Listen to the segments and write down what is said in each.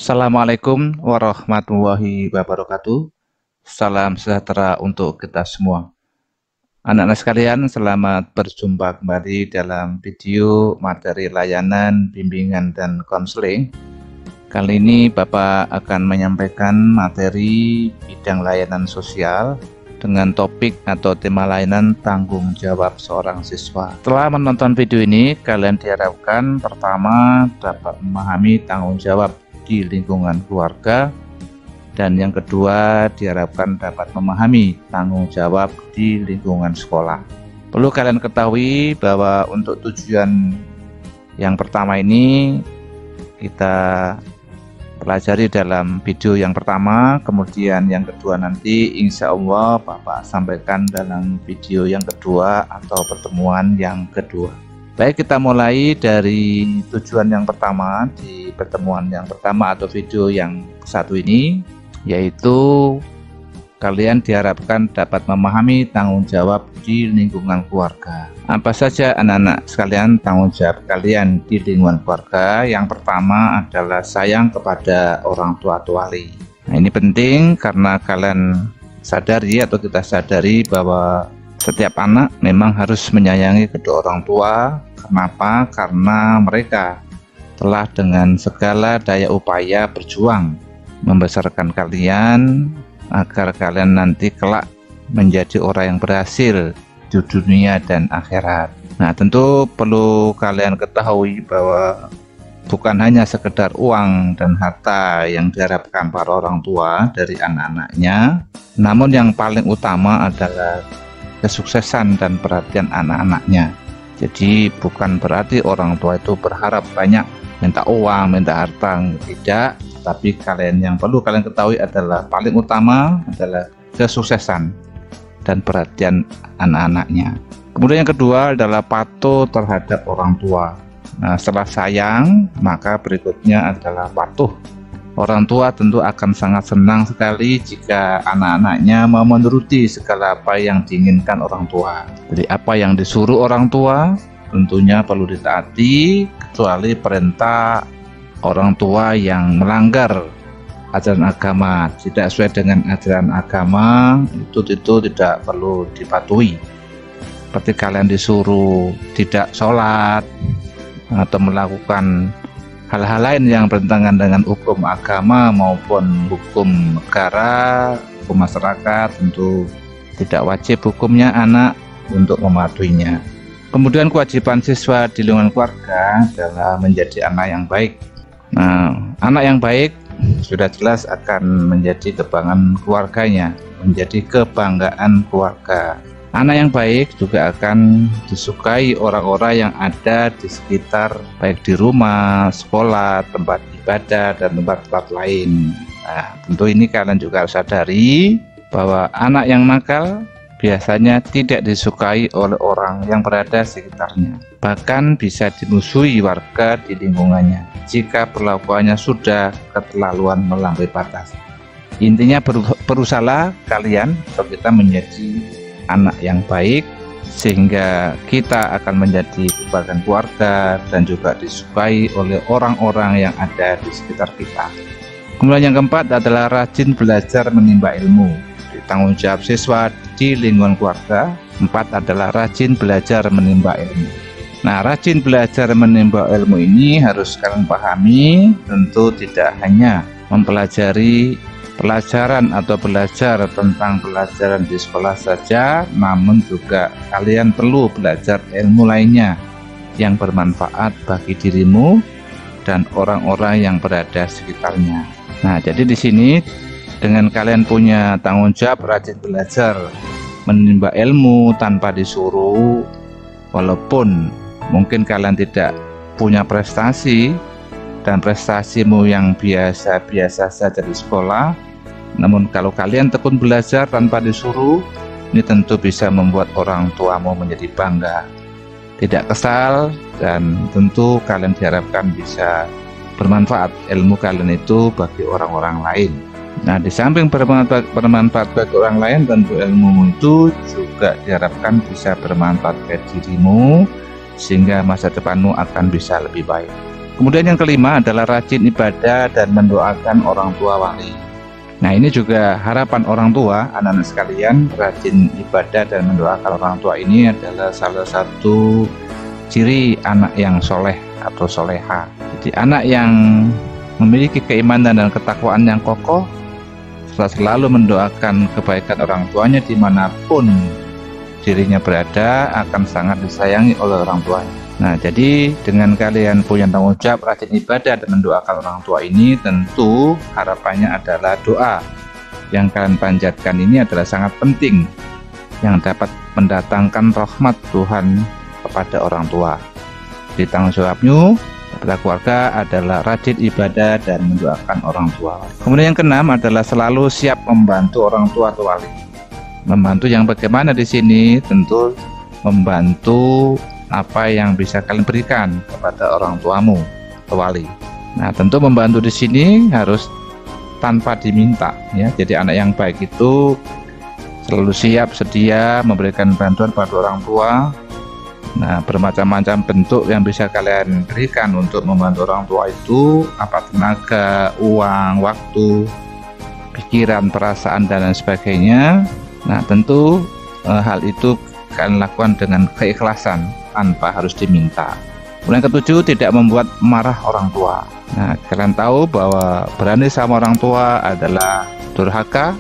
Assalamualaikum warahmatullahi wabarakatuh. Salam sejahtera untuk kita semua. Anak-anak sekalian, selamat berjumpa kembali dalam video materi layanan, bimbingan, dan konseling. Kali ini Bapak akan menyampaikan materi bidang layanan sosial dengan topik atau tema layanan tanggung jawab seorang siswa. Setelah menonton video ini, kalian diharapkan pertama dapat memahami tanggung jawab di lingkungan keluarga, dan yang kedua diharapkan dapat memahami tanggung jawab di lingkungan sekolah. Perlu kalian ketahui bahwa untuk tujuan yang pertama ini kita pelajari dalam video yang pertama, kemudian yang kedua nanti insya Allah Bapak sampaikan dalam video yang kedua atau pertemuan yang kedua. Baik, kita mulai dari tujuan yang pertama di pertemuan yang pertama atau video yang satu ini, yaitu kalian diharapkan dapat memahami tanggung jawab di lingkungan keluarga. Apa saja anak-anak sekalian tanggung jawab kalian di lingkungan keluarga? Yang pertama adalah sayang kepada orang tua atau wali. Nah, ini penting karena kalian sadari atau kita sadari bahwa setiap anak memang harus menyayangi kedua orang tua. Kenapa? Karena mereka telah dengan segala daya upaya berjuang membesarkan kalian agar kalian nanti kelak menjadi orang yang berhasil di dunia dan akhirat. Nah, tentu perlu kalian ketahui bahwa bukan hanya sekedar uang dan harta yang diharapkan para orang tua dari anak-anaknya, namun yang paling utama adalah kesuksesan dan perhatian anak-anaknya. Jadi bukan berarti orang tua itu berharap banyak, minta uang, minta harta, tidak. Tapi yang perlu kalian ketahui adalah paling utama adalah kesuksesan dan perhatian anak-anaknya. Kemudian yang kedua adalah patuh terhadap orang tua. Nah, setelah sayang, maka berikutnya adalah patuh. Orang tua tentu akan sangat senang sekali jika anak-anaknya mau menuruti segala apa yang diinginkan orang tua. Jadi apa yang disuruh orang tua tentunya perlu ditaati, kecuali perintah orang tua yang melanggar ajaran agama, tidak sesuai dengan ajaran agama, itu tidak perlu dipatuhi. Seperti kalian disuruh tidak sholat atau melakukan hal-hal lain yang bertentangan dengan hukum agama maupun hukum negara, hukum masyarakat, tentu tidak wajib hukumnya anak untuk mematuhinya. Kemudian kewajiban siswa di lingkungan keluarga adalah menjadi anak yang baik. Nah, anak yang baik sudah jelas akan menjadi kebanggaan keluarganya, menjadi kebanggaan keluarga. Anak yang baik juga akan disukai orang-orang yang ada di sekitar, baik di rumah, sekolah, tempat ibadah, dan tempat-tempat lain. Nah, tentu ini kalian juga harus sadari bahwa anak yang nakal biasanya tidak disukai oleh orang yang berada di sekitarnya. Bahkan bisa dimusuhi warga di lingkungannya jika perlakuannya sudah keterlaluan melampaui batas. Intinya berusahalah kalian atau kita menjadi anak yang baik sehingga kita akan menjadi kebanggaan keluarga dan juga disukai oleh orang-orang yang ada di sekitar kita. Kemudian yang keempat adalah rajin belajar menimba ilmu. Tanggung jawab siswa di lingkungan keluarga. 4 adalah rajin belajar menimba ilmu. Nah, rajin belajar menimba ilmu ini harus kalian pahami, tentu tidak hanya mempelajari pelajaran atau belajar tentang pelajaran di sekolah saja, namun juga kalian perlu belajar ilmu lainnya yang bermanfaat bagi dirimu dan orang-orang yang berada sekitarnya. Nah, jadi di sini dengan kalian punya tanggung jawab rajin belajar menimba ilmu tanpa disuruh, walaupun mungkin kalian tidak punya prestasi dan prestasimu yang biasa-biasa saja di sekolah, namun kalau kalian tekun belajar tanpa disuruh, ini tentu bisa membuat orang tuamu menjadi bangga, tidak kesal, dan tentu kalian diharapkan bisa bermanfaat ilmu kalian itu bagi orang-orang lain. Nah, di samping bermanfaat bagi orang lain, tentu ilmu itu juga diharapkan bisa bermanfaat bagi dirimu, sehingga masa depanmu akan bisa lebih baik. Kemudian yang kelima adalah rajin ibadah dan mendoakan orang tua wali. Nah, ini juga harapan orang tua, anak-anak sekalian, rajin ibadah dan mendoakan orang tua ini adalah salah satu ciri anak yang soleh atau soleha. Jadi anak yang memiliki keimanan dan ketakwaan yang kokoh, selalu mendoakan kebaikan orang tuanya dimanapun dirinya berada, akan sangat disayangi oleh orang tuanya. Nah, jadi dengan kalian punya tanggung jawab rajin ibadah dan mendoakan orang tua ini, tentu harapannya adalah doa yang kalian panjatkan ini adalah sangat penting, yang dapat mendatangkan rahmat Tuhan kepada orang tua. Di tanggung jawabnya kepada keluarga adalah rajin ibadah dan mendoakan orang tua. Kemudian yang keenam adalah selalu siap membantu orang tua atau wali. Membantu yang bagaimana di sini? Tentu membantu apa yang bisa kalian berikan kepada orang tuamu atau wali. Nah, tentu membantu di sini harus tanpa diminta, ya. Jadi anak yang baik itu selalu siap sedia memberikan bantuan pada orang tua. Nah, bermacam-macam bentuk yang bisa kalian berikan untuk membantu orang tua itu, apa tenaga, uang, waktu, pikiran, perasaan, dan lain sebagainya. Nah, tentu hal itu kalian lakukan dengan keikhlasan tanpa harus diminta. Kemudian ketujuh, tidak membuat marah orang tua. Nah, kalian tahu bahwa berani sama orang tua adalah durhaka.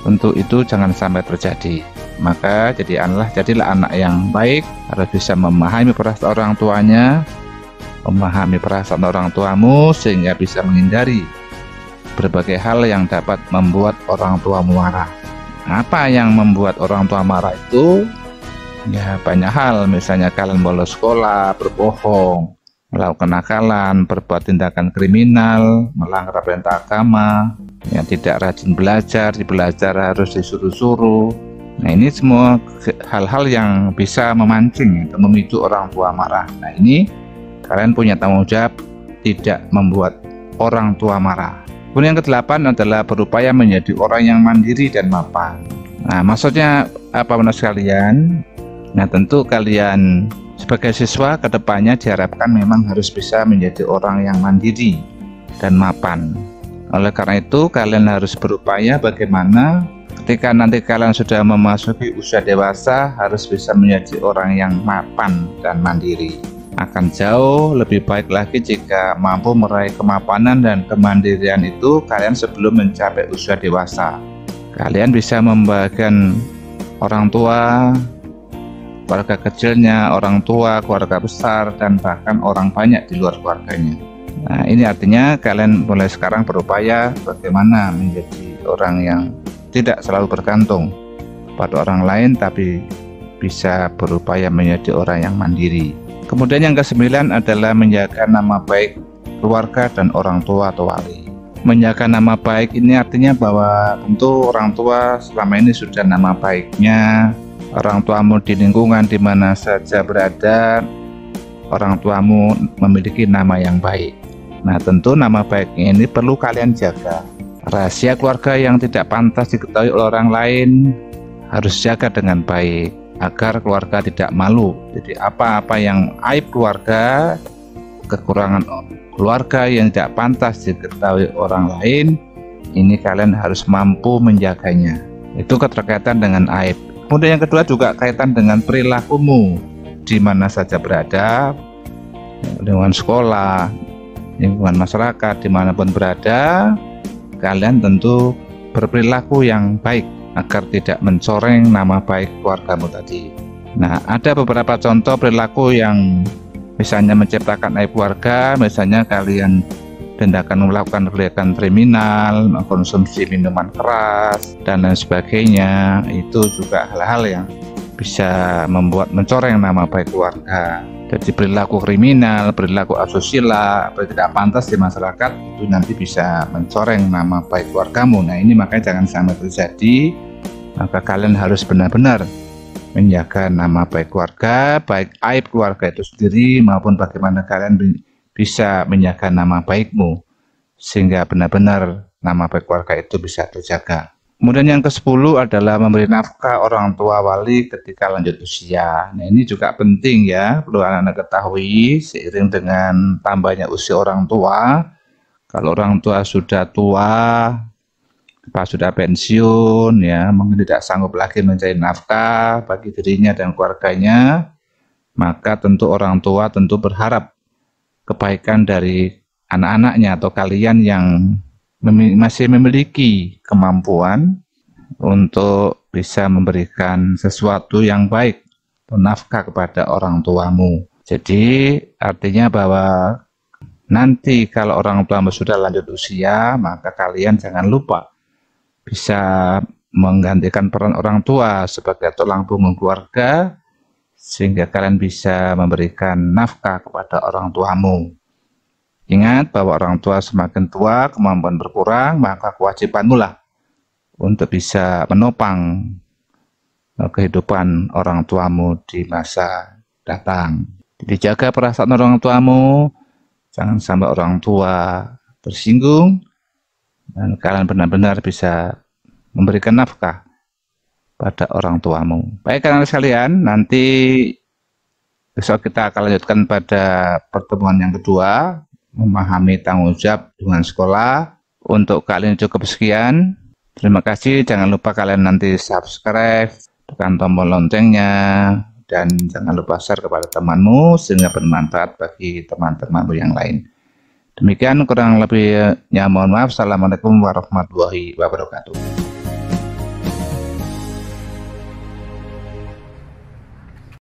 Tentu itu jangan sampai terjadi. Maka jadilah anak yang baik, harus bisa memahami perasaan orang tuanya, memahami perasaan orang tuamu sehingga bisa menghindari berbagai hal yang dapat membuat orang tuamu marah. Apa yang membuat orang tua marah itu? Ya, banyak hal, misalnya kalian bolos sekolah, berbohong, melakukan kenakalan, berbuat tindakan kriminal, melanggar perintah agama, yang tidak rajin belajar harus disuruh-suruh. Nah, ini semua hal-hal yang bisa memancing atau memicu orang tua marah. Nah, ini kalian punya tanggung jawab tidak membuat orang tua marah. Kemudian yang kedelapan adalah berupaya menjadi orang yang mandiri dan mapan. Nah, maksudnya apa benar sekalian? Nah, tentu kalian sebagai siswa kedepannya diharapkan memang harus bisa menjadi orang yang mandiri dan mapan. Oleh karena itu kalian harus berupaya bagaimana ketika nanti kalian sudah memasuki usia dewasa harus bisa menjadi orang yang mapan dan mandiri. Akan jauh lebih baik lagi jika mampu meraih kemapanan dan kemandirian itu kalian sebelum mencapai usia dewasa. Kalian bisa membahagiakan orang tua, keluarga kecilnya, orang tua, keluarga besar, dan bahkan orang banyak di luar keluarganya. Nah, ini artinya kalian mulai sekarang berupaya bagaimana menjadi orang yang tidak selalu bergantung pada orang lain, tapi bisa berupaya menjadi orang yang mandiri. Kemudian yang kesembilan adalah menjaga nama baik keluarga dan orang tua atau wali. Menjaga nama baik ini artinya bahwa tentu orang tua selama ini sudah nama baiknya, orang tuamu di lingkungan di mana saja berada, orang tuamu memiliki nama yang baik. Nah, tentu nama baiknya ini perlu kalian jaga. Rahasia keluarga yang tidak pantas diketahui oleh orang lain harus jaga dengan baik agar keluarga tidak malu. Jadi apa-apa yang aib keluarga, kekurangan keluarga yang tidak pantas diketahui orang lain, ini kalian harus mampu menjaganya. Itu keterkaitan dengan aib. Kemudian yang kedua juga kaitan dengan perilakumu di mana saja berada, lingkungan sekolah, lingkungan masyarakat, dimanapun berada, kalian tentu berperilaku yang baik agar tidak mencoreng nama baik keluargamu tadi. Nah, ada beberapa contoh perilaku yang misalnya menciptakan aib keluarga, misalnya kalian melakukan kegiatan kriminal, mengkonsumsi minuman keras, dan lain sebagainya. Itu juga hal-hal yang bisa membuat mencoreng nama baik keluarga. Jadi perilaku kriminal, perilaku asusila, tidak pantas di masyarakat itu nanti bisa mencoreng nama baik keluargamu. Nah, ini makanya jangan sampai terjadi. Maka kalian harus benar-benar menjaga nama baik keluarga, baik aib keluarga itu sendiri maupun bagaimana kalian bisa menjaga nama baikmu sehingga benar-benar nama baik keluarga itu bisa terjaga. Kemudian yang ke-10 adalah memberi nafkah orang tua wali ketika lanjut usia. Nah, ini juga penting ya, perlu anak-anak ketahui seiring dengan tambahnya usia orang tua. Kalau orang tua sudah tua, pas sudah pensiun ya, mungkin tidak sanggup lagi mencari nafkah bagi dirinya dan keluarganya, maka tentu orang tua tentu berharap kebaikan dari anak-anaknya atau kalian yang masih memiliki kemampuan untuk bisa memberikan sesuatu yang baik atau nafkah kepada orang tuamu. Jadi artinya bahwa nanti kalau orang tuamu sudah lanjut usia, maka kalian jangan lupa bisa menggantikan peran orang tua sebagai tulang punggung keluarga, sehingga kalian bisa memberikan nafkah kepada orang tuamu. Ingat bahwa orang tua semakin tua, kemampuan berkurang, maka kewajibanmu lah untuk bisa menopang kehidupan orang tuamu di masa datang. Jadi jaga perasaan orang tuamu, jangan sampai orang tua tersinggung, dan kalian benar-benar bisa memberikan nafkah pada orang tuamu. Baik anak-anak sekalian, nanti besok kita akan lanjutkan pada pertemuan yang kedua, memahami tanggung jawab dengan sekolah. Untuk kali ini cukup sekian. Terima kasih, jangan lupa kalian nanti subscribe, tekan tombol loncengnya, dan jangan lupa share kepada temanmu sehingga bermanfaat bagi teman-temanmu yang lain. Demikian kurang lebihnya mohon maaf. Assalamualaikum warahmatullahi wabarakatuh.